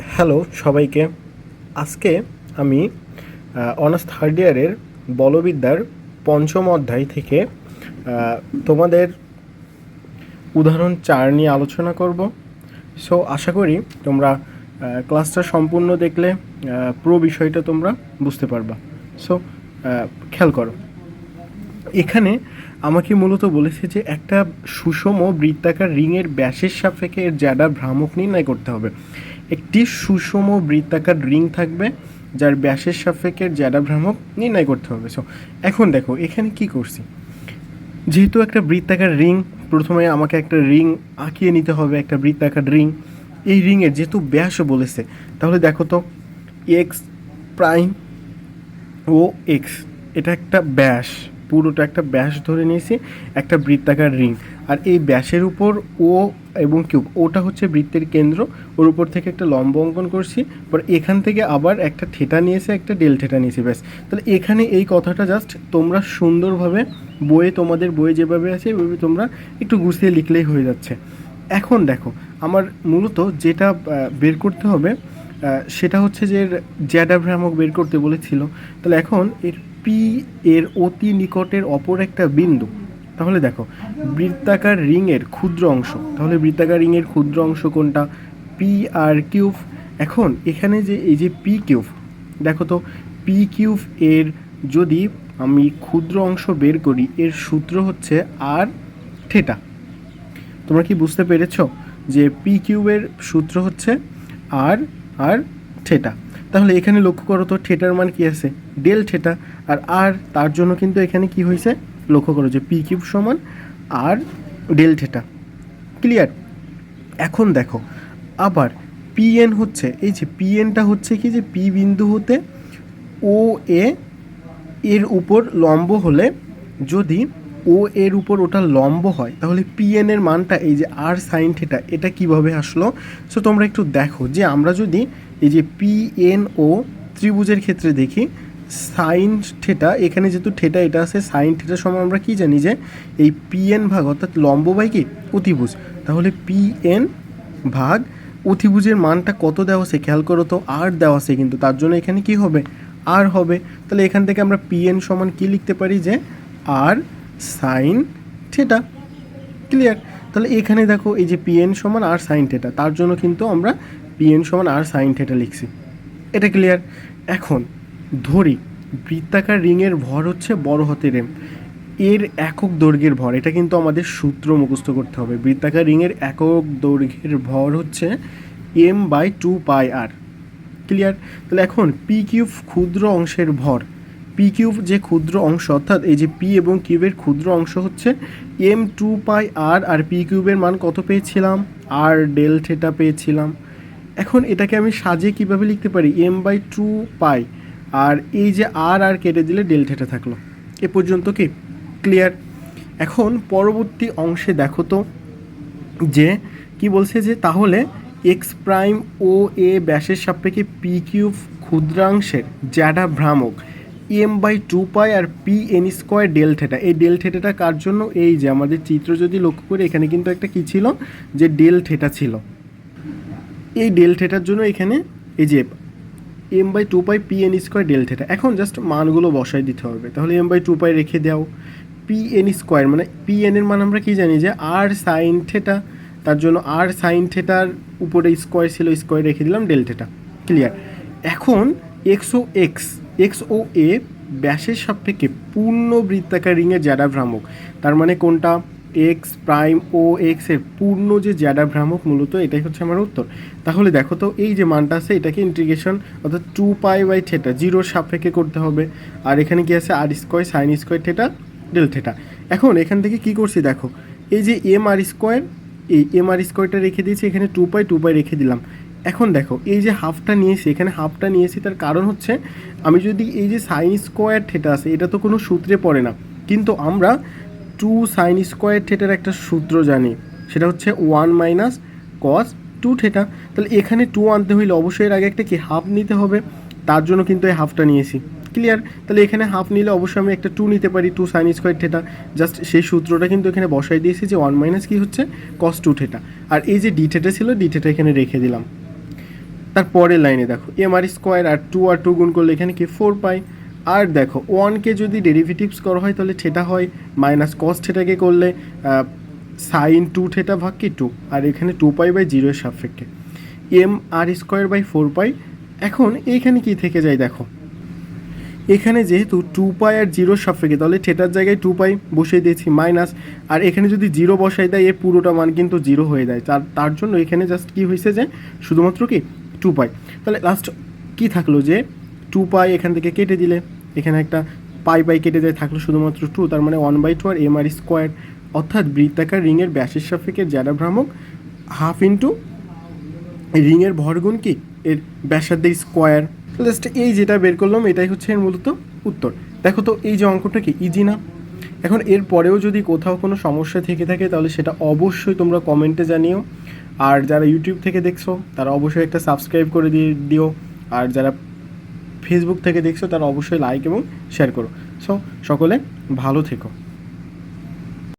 Hello সবাইকে। আজকে আমি অনার্স থার্ড ইয়ারের বলবিদ্যার পঞ্চম অধ্যায় থেকে তোমাদের উদাহরণ 4 নিয়ে আলোচনা করব। সো আশা করি তোমরা ক্লাসটা সম্পূর্ণ দেখলে পুরো বিষয়টা তোমরা বুঝতে পারবা। সো খেয়াল করো, এখানে আমাকে মূলত বলেছে যে একটা সুষম বৃত্তাকার রিংয়ের ব্যাসের সাপেক্ষে এর জ্যাডা ভ্রামক নির্ণয় করতে হবে। একটি সুষম বৃত্তাকার রিং থাকবে যার ব্যাসের সাপেক্ষে জ্যাডা ভ্রামক নির্ণয় করতে হবে। সো এখন দেখো এখানে কি করছি, যেহেতু একটা বৃত্তাকার রিং, প্রথমে আমাকে একটা রিং আঁকিয়ে নিতে হবে, একটা বৃত্তাকার রিং। এই রিংয়ের যেহেতু ব্যাসও বলেছে, তাহলে দেখো তো এক্স প্রাইম ও এক্স, এটা একটা ব্যাস, পুরোটা একটা ব্যাস ধরে নিয়েছি, একটা বৃত্তাকার রিং। আর এই ব্যাসের উপর ও এবং কিউব, ওটা হচ্ছে বৃত্তের কেন্দ্র, ওর উপর থেকে একটা লম্ব অঙ্কন করছি, পর এখান থেকে আবার একটা থেটা নিয়েছে, একটা ডেল থেটা নিয়েছি, ব্যাস। তাহলে এখানে এই কথাটা জাস্ট তোমরা সুন্দরভাবে বইয়ে, তোমাদের বইয়ে যেভাবে আছে ওইভাবে তোমরা একটু গুছিয়ে লিখলেই হয়ে যাচ্ছে। এখন দেখো, আমার মূলত যেটা বের করতে হবে সেটা হচ্ছে যে জ্যাডা ভ্রামক বের করতে বলেছিল। তাহলে এখন এর পি এর অতি নিকটের অপর একটা বিন্দু, তাহলে দেখো বৃত্তাকার রিংয়ের ক্ষুদ্র অংশ, তাহলে বৃত্তাকার রিংয়ের ক্ষুদ্র অংশ কোনটা? P R cube. এখন এখানে যে এই যে পি কিউব, দেখো তো পি কিউব এর যদি আমি ক্ষুদ্র অংশ বের করি, এর সূত্র হচ্ছে আর থেটা। তোমরা কি বুঝতে পেরেছ যে পি কিউবের সূত্র হচ্ছে আর আর থেটা? তাহলে এখানে লক্ষ্য করো তো থেটার মান কি আছে? Del theta. আর তার জন্য কিন্তু এখানে কি হয়েছে লক্ষ্য করো যে পি কিউব সমান আর ডেল থেটা। ক্লিয়ার? এখন দেখো আবার পিএন হচ্ছে, এই যে পিএনটা হচ্ছে কি, যে পি বিন্দু হতে ও এ এর উপর লম্ব হলে, যদি ও এর উপর ওটা লম্ব হয়, তাহলে পিএন এর মানটা এই যে আর সাইন থেটা, এটা কিভাবে আসলো? সো তোমরা একটু দেখো যে আমরা যদি এই যে পিএন ও ত্রিভুজের ক্ষেত্রে দেখি, সাইন থেটা, এখানে যেহেতু থেটা এটা আছে, সাইন থেটার সময় আমরা কি জানি যে এই পিএন ভাগ অর্থাৎ লম্ব বাই কি অতিভুজ, তাহলে পিএন ভাগ অতিভুজের মানটা কত দেওয়া আছে খেয়াল করো তো, আর দেওয়া আছে, কিন্তু তার জন্য এখানে কি হবে? আর হবে। তাহলে এখান থেকে আমরা পিএন সমান কি লিখতে পারি, যে আর সাইন থেটা। ক্লিয়ার? তাহলে এখানে দেখো এই যে পিএন সমান আর সাইন থেটা, তার জন্য কিন্তু আমরা পিএন সমান আর সাইন থেটা লিখছি। এটা ক্লিয়ার? এখন ধরি বৃত্তাকার রিংয়ের ভর হচ্ছে বড় হাতের এম, এর একক দৈর্ঘ্যের ভর, এটা কিন্তু আমাদের সূত্র মুখস্থ করতে হবে। বৃত্তাকার রিংয়ের একক দৈর্ঘ্যের ভর হচ্ছে এম বাই 2πr। ক্লিয়ার? তাহলে এখন পি কিউব ক্ষুদ্র অংশের ভর, পি কিউব যে ক্ষুদ্র অংশ, অর্থাৎ এই যে পি এবং কিউবের ক্ষুদ্র অংশ হচ্ছে এম 2πr, আর পি কিউবের মান কত পেয়েছিলাম? আর ডেল থেটা পেয়েছিলাম। এখন এটাকে আমি সাজিয়ে কিভাবে লিখতে পারি? এম বাই 2π, আর এই যে আর কেটে দিলে ডেল থেটা থাকলো। এ পর্যন্ত কি ক্লিয়ার? এখন পরবর্তী অংশে দেখো তো যে কি বলছে, যে তাহলে এক্স প্রাইম ও এ ব্যাসের সাপেক্ষে পি কিউব ক্ষুদ্রাংশের জ্যাডা ভ্রামক M by 2π R P N square del theta. এই ডেল থেটাটা কার জন্য? এই যে আমাদের চিত্র যদি লক্ষ্য করি, এখানে কিন্তু একটা কী ছিল, যে ডেল থেটা ছিল। এই ডেল থেটার জন্য এখানে এই যে M by 2π P N square del theta, এখন জাস্ট মানগুলো বসাই দিতে হবে। তাহলে এম বাই 2π রেখে দাও, পি এন স্কোয়ার মানে পি এনের মান আমরা কি জানি, যে আর সাইন থেটা, তার জন্য আর সাইন থেটার উপরে স্কোয়ার ছিল, স্কোয়ার রেখে দিলাম ডেল থেটা। ক্লিয়ার? এখন এক্স ও এ ব্যাসের সাপেক্ষে পূর্ণ বৃত্তাকার রিংয়ের জ্যাডা ভ্রামক, তার মানে কোনটা? এক্স প্রাইম ও এক্স এর পূর্ণ যে জ্যাডা ভ্রামক, মূলত এটাই হচ্ছে আমার উত্তর। তাহলে দেখো তো এই যে মানটা আছে, এটাকে ইন্টিগ্রেশন অর্থাৎ 2π/θ জিরোর সাপেক্ষে করতে হবে। আর এখানে কি আছে? R square sine square theta del theta. এখন এখান থেকে কি করছি দেখো, এই যে এম আর স্কোয়ার, এই এম আর স্কোয়ারটা রেখে দিয়েছি, এখানে 2π রেখে দিলাম। এখন দেখো এই যে হাফটা নিয়েছি, এখানে হাফটা নিয়েছি, তার কারণ হচ্ছে আমি যদি এই যে সাইন স্কোয়ার থেটা আছে, এটা তো কোনো সূত্রে পড়ে না, কিন্তু আমরা 2 সাইন স্কোয়ার থেটার একটা সূত্র জানি, সেটা হচ্ছে 1 - cos 2 থেটা। তাহলে এখানে 2 আনতে হইলে অবশ্যই এর আগে একটা কি হাফ নিতে হবে, তার জন্য কিন্তু এই হাফটা নিয়েছি। ক্লিয়ার? তাহলে এখানে হাফ নিলে অবশ্যই আমি একটা 2 নিতে পারি, 2 সাইন স্কোয়ার থেটা, জাস্ট সেই সূত্রটা কিন্তু এখানে বসাই দিয়েছি, যে 1 - কি হচ্ছে cos 2 থেটা। আর এই যে ডি থেটা ছিল, ডি থেটা এখানে রেখে দিলাম। তারপরের লাইনে দেখো এম আর স্কোয়ার আর টু গুণ করলে এখানে কি 4 পাই। আর দেখো ওয়ানকে যদি ডেরিভেটিভস করা হয় তাহলে থিটা হয় মাইনাস কস থিটাকে করলে সাইন 2 থিটা ভাগ কি 2, আর এখানে 2 পাই/0 এর সাপেক্ষে এম আর স্কোয়ার/4 পাই। এখন এইখানে কি থেকে যায় দেখো, এখানে যেহেতু 2 পাই আর 0 সাপেক্ষে তাহলে থিটার জায়গায় 2 পাই বসিয়ে দিয়েছি মাইনাস, আর এখানে যদি 0 বসাই দেয় এর পুরোটা মান কিন্তু 0 হয়ে যায়। তার জন্য এখানে জাস্ট কি হয়েছে যে শুধুমাত্র কি 2 পাই। তাহলে লাস্ট কি থাকলো যে 2 পাই এখান থেকে কেটে দিলে এখানে একটা পাই কেটে যায়, থাকলো শুধুমাত্র 2, তার মানে 1/2 আর এম আর স্কোয়ার, অর্থাৎ বৃত্তাকার রিংয়ের ব্যাসের সাপেক্ষে জ্যাডা ভ্রামক হাফ ইন্টু রিংয়ের ভরগুণ কি এর ব্যাসার্ধের স্কোয়ার। জাস্ট এই যেটা বের করলাম এটাই হচ্ছে এর মূলত উত্তর। দেখো তো এই যে অঙ্কটা কি ইজি না? এখন এর পরেও যদি কোথাও কোনো সমস্যা থেকে থাকে তাহলে সেটা অবশ্যই তোমরা কমেন্টে জানিও। আর যারা ইউটিউব থেকে দেখছো তারা অবশ্যই একটা সাবস্ক্রাইব করে দিও, আর যারা ফেসবুক থেকে দেখছো তারা অবশ্যই লাইক এবং শেয়ার করো। সো সকলে ভালো থেকো।